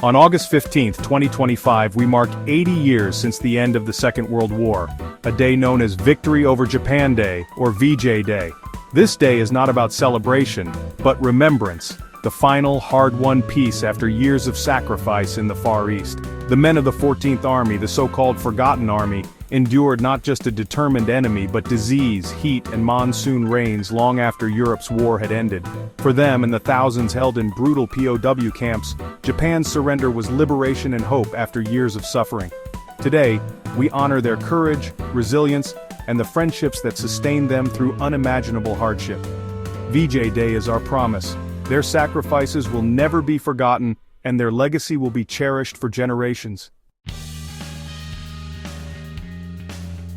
On August 15, 2025, we mark 80 years since the end of the Second World War, a day known as Victory over Japan Day, or VJ Day. This day is not about celebration, but remembrance, the final, hard-won peace after years of sacrifice in the Far East. The men of the 14th Army, the so-called Forgotten Army, endured not just a determined enemy but disease, heat, and monsoon rains long after Europe's war had ended. For them and the thousands held in brutal POW camps, Japan's surrender was liberation and hope after years of suffering. Today, we honor their courage, resilience, and the friendships that sustained them through unimaginable hardship. VJ Day is our promise. Their sacrifices will never be forgotten, and their legacy will be cherished for generations.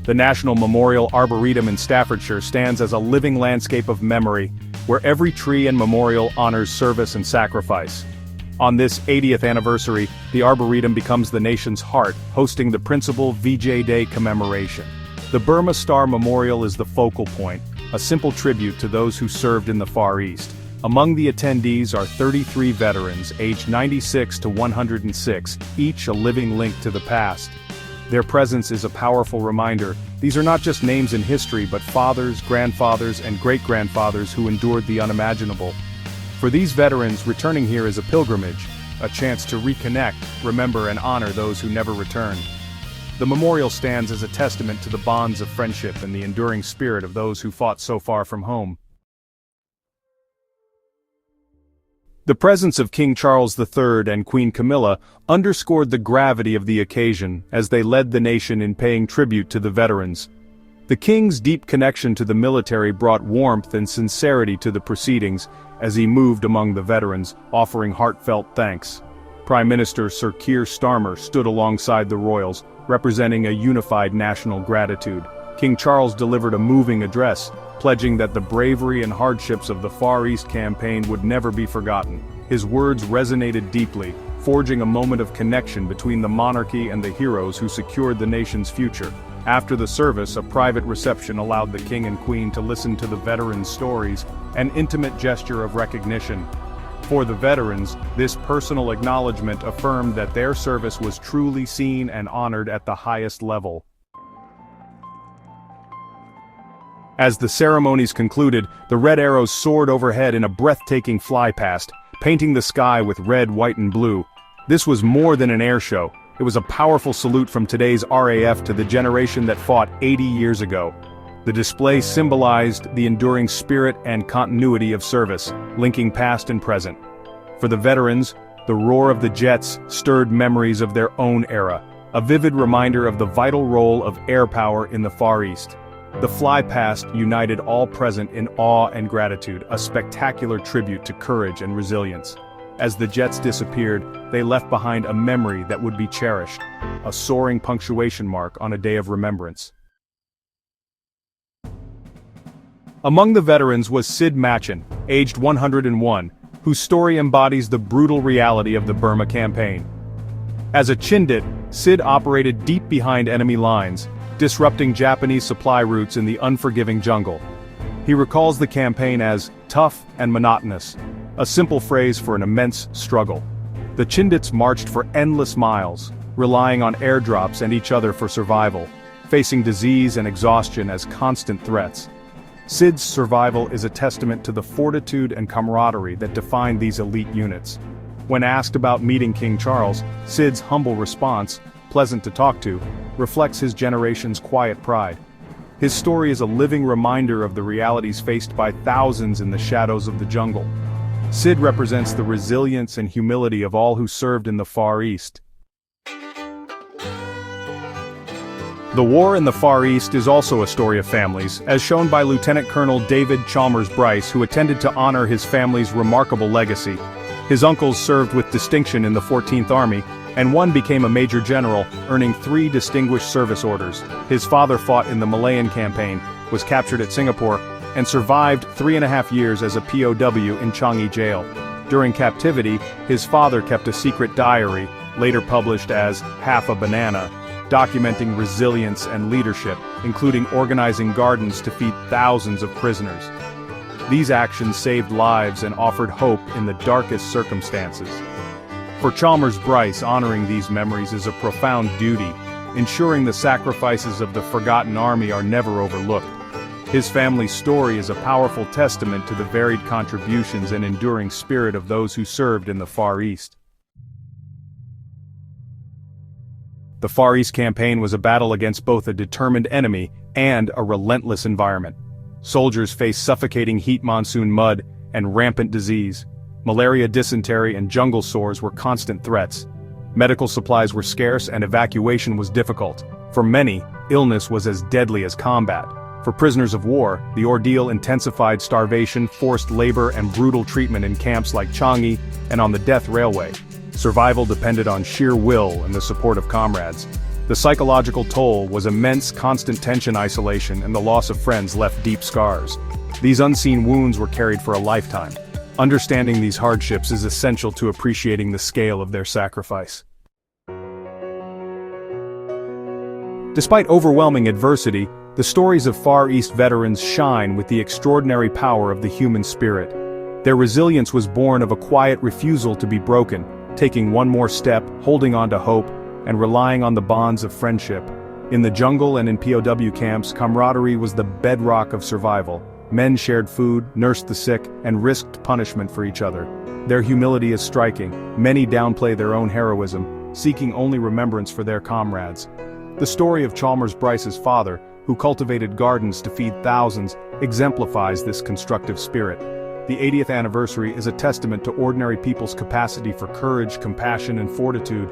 The National Memorial Arboretum in Staffordshire stands as a living landscape of memory, where every tree and memorial honors service and sacrifice. On this 80th anniversary, the Arboretum becomes the nation's heart, hosting the principal VJ Day commemoration. The Burma Star Memorial is the focal point, a simple tribute to those who served in the Far East. Among the attendees are 33 veterans, aged 96 to 106, each a living link to the past. Their presence is a powerful reminder. These are not just names in history but fathers, grandfathers, and great-grandfathers who endured the unimaginable. For these veterans, returning here is a pilgrimage, a chance to reconnect, remember, and honor those who never returned. The memorial stands as a testament to the bonds of friendship and the enduring spirit of those who fought so far from home. The presence of King Charles III and Queen Camilla underscored the gravity of the occasion as they led the nation in paying tribute to the veterans. The king's deep connection to the military brought warmth and sincerity to the proceedings as he moved among the veterans, offering heartfelt thanks. Prime Minister Sir Keir Starmer stood alongside the royals, representing a unified national gratitude. King Charles delivered a moving address, pledging that the bravery and hardships of the Far East campaign would never be forgotten. His words resonated deeply, forging a moment of connection between the monarchy and the heroes who secured the nation's future. After the service, a private reception allowed the king and queen to listen to the veterans' stories, an intimate gesture of recognition. For the veterans, this personal acknowledgement affirmed that their service was truly seen and honored at the highest level. As the ceremonies concluded, the red arrows soared overhead in a breathtaking flypast, painting the sky with red, white, and blue. This was more than an air show. It was a powerful salute from today's RAF to the generation that fought 80 years ago. The display symbolized the enduring spirit and continuity of service, linking past and present. For the veterans, the roar of the jets stirred memories of their own era, a vivid reminder of the vital role of air power in the Far East. The flypast united all present in awe and gratitude, a spectacular tribute to courage and resilience. As the jets disappeared, they left behind a memory that would be cherished, a soaring punctuation mark on a day of remembrance. Among the veterans was Sid Machin, aged 101, whose story embodies the brutal reality of the Burma campaign. As a Chindit, Sid operated deep behind enemy lines, disrupting Japanese supply routes in the unforgiving jungle. He recalls the campaign as tough and monotonous, a simple phrase for an immense struggle. The Chindits marched for endless miles, relying on airdrops and each other for survival, facing disease and exhaustion as constant threats. Sid's survival is a testament to the fortitude and camaraderie that defined these elite units. When asked about meeting King Charles, Sid's humble response, pleasant to talk to, reflects his generation's quiet pride. His story is a living reminder of the realities faced by thousands in the shadows of the jungle. Sid represents the resilience and humility of all who served in the Far East. The war in the Far East is also a story of families, as shown by Lieutenant Colonel David Chalmers-Brice, who attended to honor his family's remarkable legacy. His uncles served with distinction in the 14th Army, and one became a major general, earning 3 distinguished service orders. His father fought in the Malayan campaign, was captured at Singapore, and survived 3.5 years as a POW in Changi jail. During captivity, his father kept a secret diary, later published as Half a Banana, documenting resilience and leadership, including organizing gardens to feed thousands of prisoners. These actions saved lives and offered hope in the darkest circumstances. For Chalmers-Brice, honoring these memories is a profound duty, ensuring the sacrifices of the forgotten army are never overlooked. His family's story is a powerful testament to the varied contributions and enduring spirit of those who served in the Far East. The Far East campaign was a battle against both a determined enemy and a relentless environment. Soldiers faced suffocating heat, monsoon mud, and rampant disease. Malaria, dysentery, and jungle sores were constant threats. Medical supplies were scarce and evacuation was difficult. For many, illness was as deadly as combat. For prisoners of war, the ordeal intensified starvation, forced labor, and brutal treatment in camps like Changi and on the death railway. Survival depended on sheer will and the support of comrades. The psychological toll was immense, constant tension, isolation, and the loss of friends left deep scars. These unseen wounds were carried for a lifetime. Understanding these hardships is essential to appreciating the scale of their sacrifice. Despite overwhelming adversity, the stories of Far East veterans shine with the extraordinary power of the human spirit. Their resilience was born of a quiet refusal to be broken, taking one more step, holding on to hope, and relying on the bonds of friendship. In the jungle and in POW camps, camaraderie was the bedrock of survival. Men shared food, nursed the sick, and risked punishment for each other. Their humility is striking. Many downplay their own heroism, seeking only remembrance for their comrades. The story of Chalmers-Brice's father, who cultivated gardens to feed thousands, exemplifies this constructive spirit. The 80th anniversary is a testament to ordinary people's capacity for courage, compassion, and fortitude.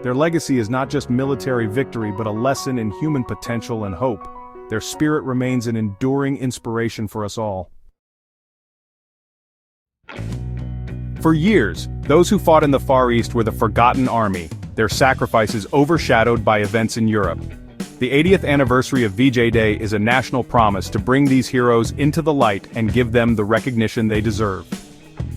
Their legacy is not just military victory but a lesson in human potential and hope. Their spirit remains an enduring inspiration for us all. For years, those who fought in the Far East were the forgotten army, their sacrifices overshadowed by events in Europe. The 80th anniversary of VJ Day is a national promise to bring these heroes into the light and give them the recognition they deserve.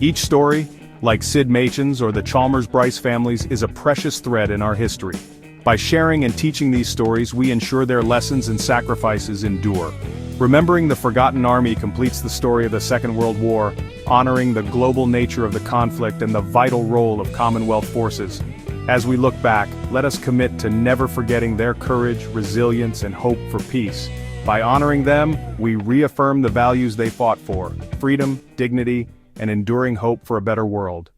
Each story, like Sid Machin's or the Chalmers-Brice families, is a precious thread in our history. By sharing and teaching these stories, we ensure their lessons and sacrifices endure. Remembering the Forgotten Army completes the story of the Second World War, honoring the global nature of the conflict and the vital role of Commonwealth forces. As we look back, let us commit to never forgetting their courage, resilience, and hope for peace. By honoring them, we reaffirm the values they fought for: freedom, dignity, and enduring hope for a better world.